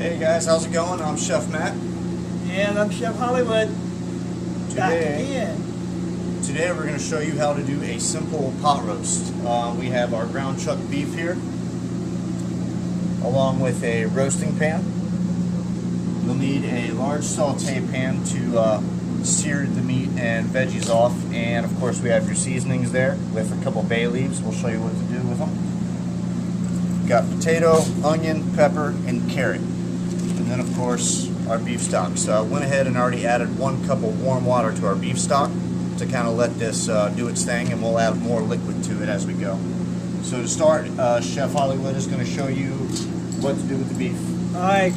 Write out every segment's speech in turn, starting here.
Hey guys, how's it going? I'm Chef Matt. And I'm Chef Hollywood. Back again. Today we're going to show you how to do a simple pot roast. We have our ground chuck beef here, along with a roasting pan. You'll need a large saute pan to sear the meat and veggies off, and of course we have your seasonings there with a couple bay leaves. We'll show you what to do with them. We've got potato, onion, pepper, and carrot. And then of course our beef stock. So I went ahead and already added 1 cup of warm water to our beef stock to kind of let this do its thing, and we'll add more liquid to it as we go. So to start, Chef Hollywood is going to show you what to do with the beef. Alright,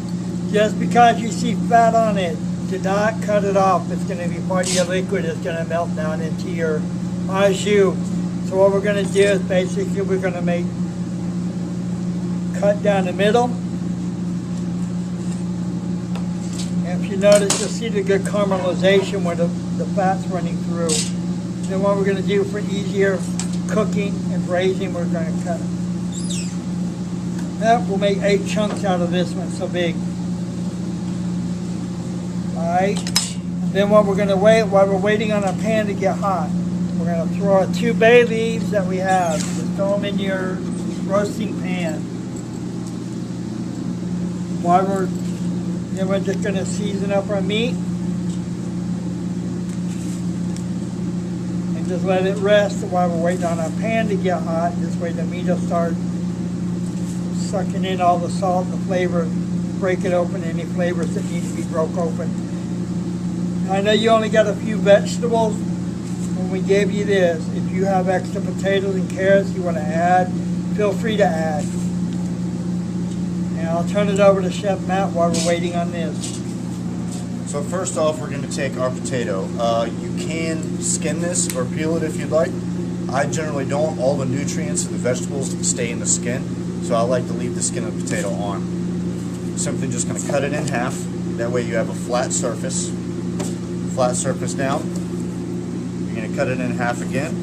just because you see fat on it, do not cut it off. It's going to be part of your liquid. It's going to melt down into your au jus. So what we're going to do is basically we're going to cut down the middle. And if you notice, you'll see the good caramelization where the fat's running through. Then what we're going to do for easier cooking and braising, we're going to cut it. We'll make 8 chunks out of this one, so big. Alright, then what we're going to wait, while we're waiting on our pan to get hot, we're going to throw our 2 bay leaves that we have. Just throw them in your roasting pan. Then we're just going to season up our meat. And just let it rest while we're waiting on our pan to get hot. This way the meat will start sucking in all the salt, the flavor, break it open, any flavors that need to be broke open. I know you only got a few vegetables when we gave you this. If you have extra potatoes and carrots you want to add, feel free to add. And I'll turn it over to Chef Matt while we're waiting on this. So first off, we're going to take our potato. You can skin this or peel it if you'd like. I generally don't. All the nutrients of the vegetables stay in the skin, so I like to leave the skin of the potato on. Simply just going to cut it in half. That way you have a flat surface. Flat surface down. You're going to cut it in half again.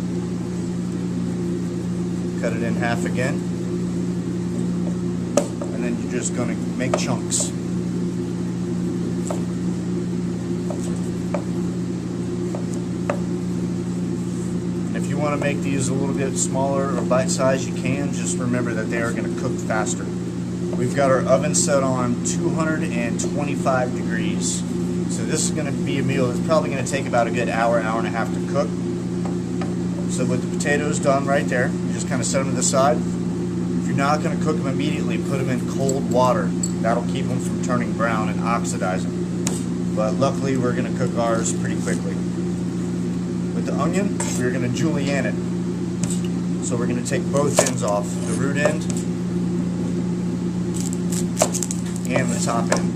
Cut it in half again. And then you're just going to make chunks. And if you want to make these a little bit smaller or bite-sized, you can. Just remember that they are going to cook faster. We've got our oven set on 225 degrees. So this is going to be a meal that's probably going to take about a good hour and a half to cook. So with the potatoes done right there, you just kind of set them to the side. If you're not going to cook them immediately, put them in cold water. That'll keep them from turning brown and oxidizing. But luckily we're going to cook ours pretty quickly. With the onion, we're going to julienne it. So we're going to take both ends off, the root end and the top end.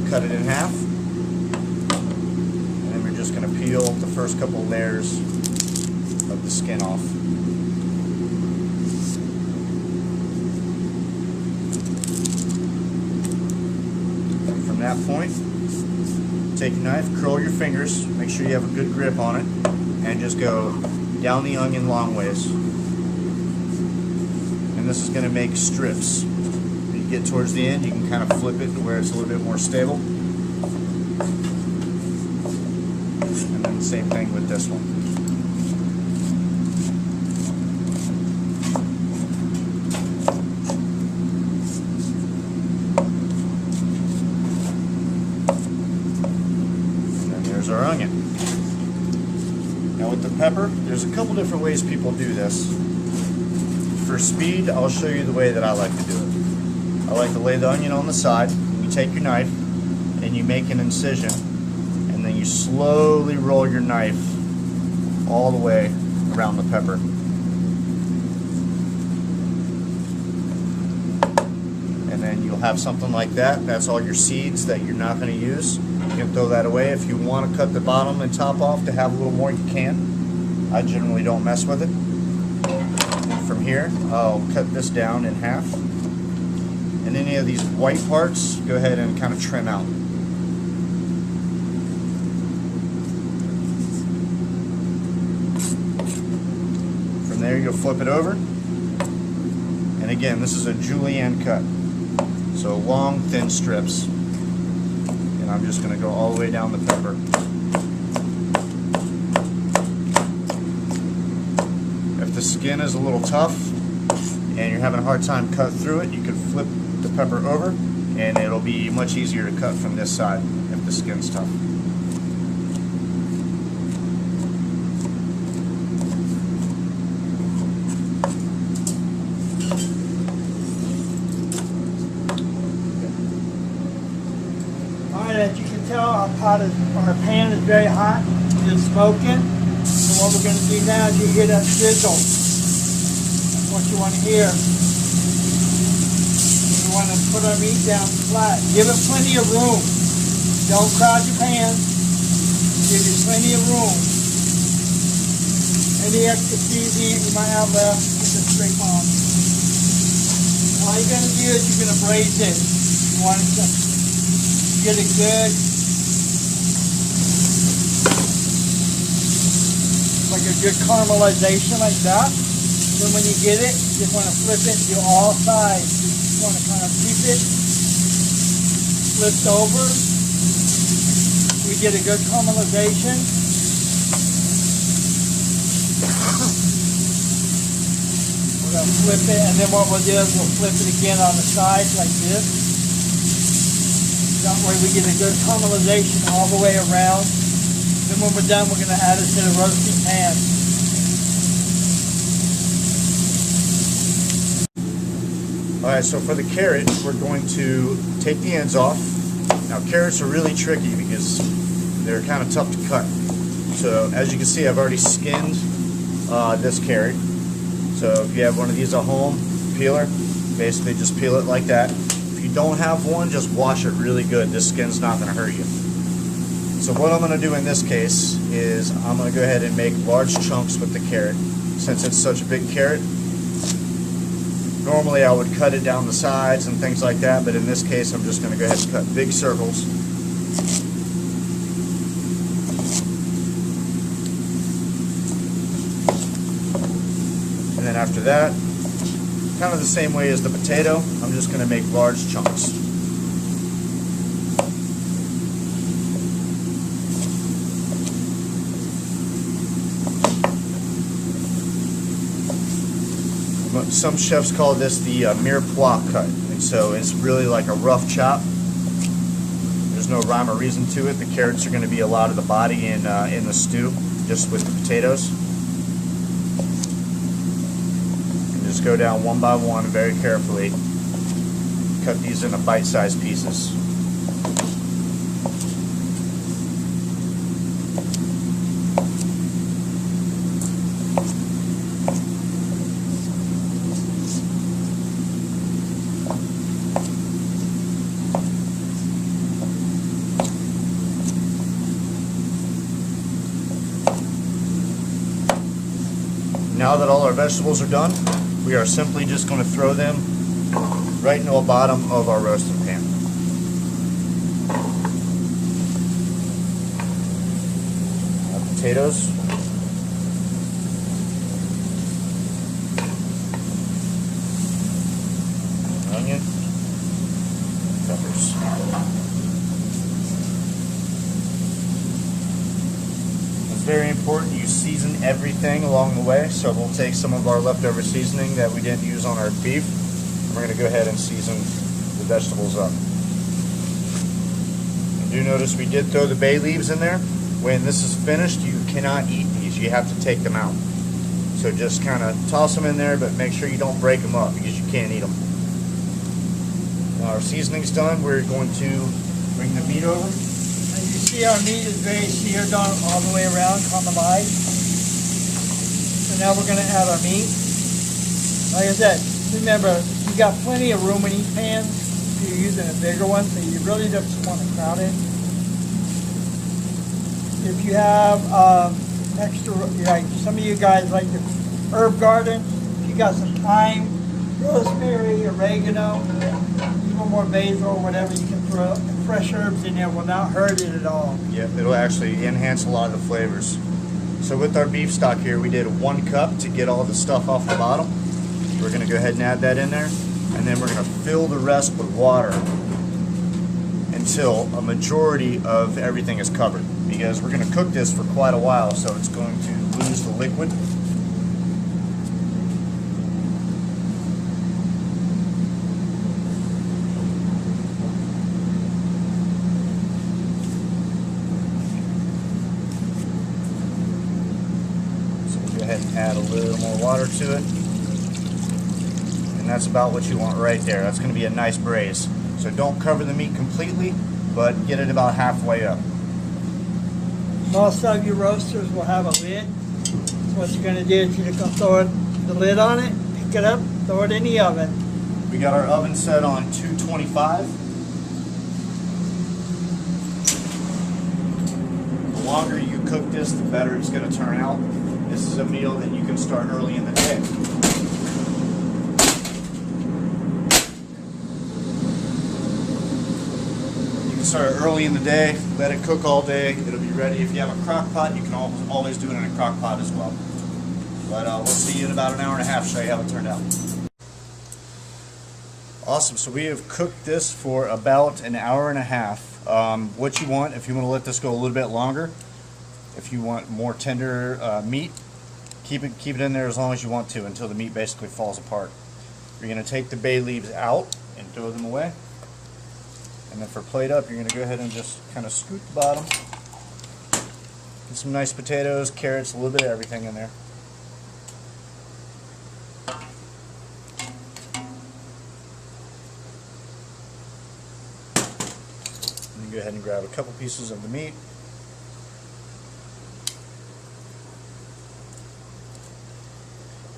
Cut it in half, and then we're just going to peel the first couple layers of the skin off. And from that point, take your knife, curl your fingers, make sure you have a good grip on it, and just go down the onion long ways. And this is going to make strips. Get towards the end, you can kind of flip it to where it's a little bit more stable. And then the same thing with this one. And then there's our onion. Now with the pepper, there's a couple different ways people do this. For speed, I'll show you the way that I like to do it. I like to lay the onion on the side. You take your knife and you make an incision, and then you slowly roll your knife all the way around the pepper. And then you'll have something like that. That's all your seeds that you're not going to use. You can throw that away. If you want to cut the bottom and top off to have a little more, you can. I generally don't mess with it. And from here, I'll cut this down in half. And any of these white parts, go ahead and kind of trim out. From there, you'll flip it over. And again, this is a julienne cut. So long, thin strips. And I'm just going to go all the way down the pepper. If the skin is a little tough and you're having a hard time cutting through it, you can flip the pepper over and it'll be much easier to cut from this side if the skin's tough. As you can tell, our pan is very hot. It's smoking. So what we're going to do now is you hear that sizzle. That's what you want to hear. You want to put our meat down flat. Give it plenty of room. Don't crowd your pan. Give it plenty of room. Any extra seasoning you might have left, just scrape on. All you're going to do is you're going to braise it. You want it to get it good, like a good caramelization like that. Then when you get it, you just want to flip it to all sides. You just want to kind of keep it flipped over. We get a good caramelization. We're going to flip it, and then what we'll do is we'll flip it again on the sides like this. That way we get a good caramelization all the way around. Then when we're done, we're going to add it to the roasting pan. Alright, so for the carrot, we're going to take the ends off. Now carrots are really tricky because they're kind of tough to cut. So as you can see, I've already skinned this carrot. So if you have one of these at home, peeler, basically just peel it like that. If you don't have one, just wash it really good. This skin's not going to hurt you. So what I'm going to do in this case is I'm going to go ahead and make large chunks with the carrot. Since it's such a big carrot, normally I would cut it down the sides and things like that, but in this case I'm just going to go ahead and cut big circles. And then after that, kind of the same way as the potato, I'm just going to make large chunks. Some chefs call this the mirepoix cut, and so it's really like a rough chop. There's no rhyme or reason to it. The carrots are going to be a lot of the body in the stew, just with the potatoes. Just go down one by one very carefully. Cut these into bite-sized pieces. Now that all our vegetables are done, we are simply just going to throw them right into the bottom of our roasting pan. Our potatoes. Onion. Peppers. It's very important you season everything along the way, so we'll take some of our leftover seasoning that we didn't use on our beef, and we're going to go ahead and season the vegetables up. And do notice we did throw the bay leaves in there. When this is finished, you cannot eat these. You have to take them out. So just kind of toss them in there, but make sure you don't break them up because you can't eat them. Now our seasoning's done. We're going to bring the meat over. And you see our meat is very seared on all the way around, caramelized. So now we're going to add our meat. Like I said, remember, you got plenty of room in each pan. If you're using a bigger one, so you really just want to crowd it. If you have extra, like some of you guys like the herb garden, if you got some thyme, rosemary, oregano, even more basil or whatever, you can throw fresh herbs in there. Will not hurt it at all. Yep, it'll actually enhance a lot of the flavors. So with our beef stock here, we did 1 cup to get all the stuff off the bottom. We're going to go ahead and add that in there. and then we're going to fill the rest with water until a majority of everything is covered, because we're going to cook this for quite a while, so it's going to lose the liquid. So we'll go ahead and add a little more water to it, and that's about what you want right there. That's going to be a nice braise. So don't cover the meat completely, but get it about halfway up. Most of your roasters will have a lid. So what you're gonna do is you're gonna throw the lid on it, pick it up, throw it in the oven. We got our oven set on 225. The longer you cook this, the better it's going to turn out. This is a meal that you can start early in the day. Start early in the day, let it cook all day, it'll be ready. If you have a crock pot, you can always do it in a crock pot as well. But we'll see you in about an hour and a half, show you how it turned out. Awesome, so we have cooked this for about an hour and a half. What you want, if you want to let this go a little bit longer, if you want more tender meat, keep it in there as long as you want to, until the meat basically falls apart. You're going to take the bay leaves out and throw them away. And then for plate up, you're going to go ahead and just kind of scoot the bottom. Get some nice potatoes, carrots, a little bit of everything in there. And then go ahead and grab a couple pieces of the meat.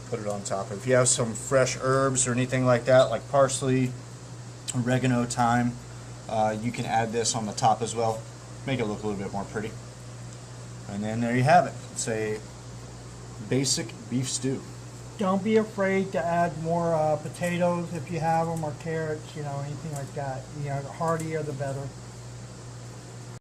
Put it on top. If you have some fresh herbs or anything like that, like parsley, oregano, thyme, you can add this on the top as well, make it look a little bit more pretty. And then there you have it. It's a basic beef stew. Don't be afraid to add more potatoes if you have them, or carrots, anything like that. The heartier the better.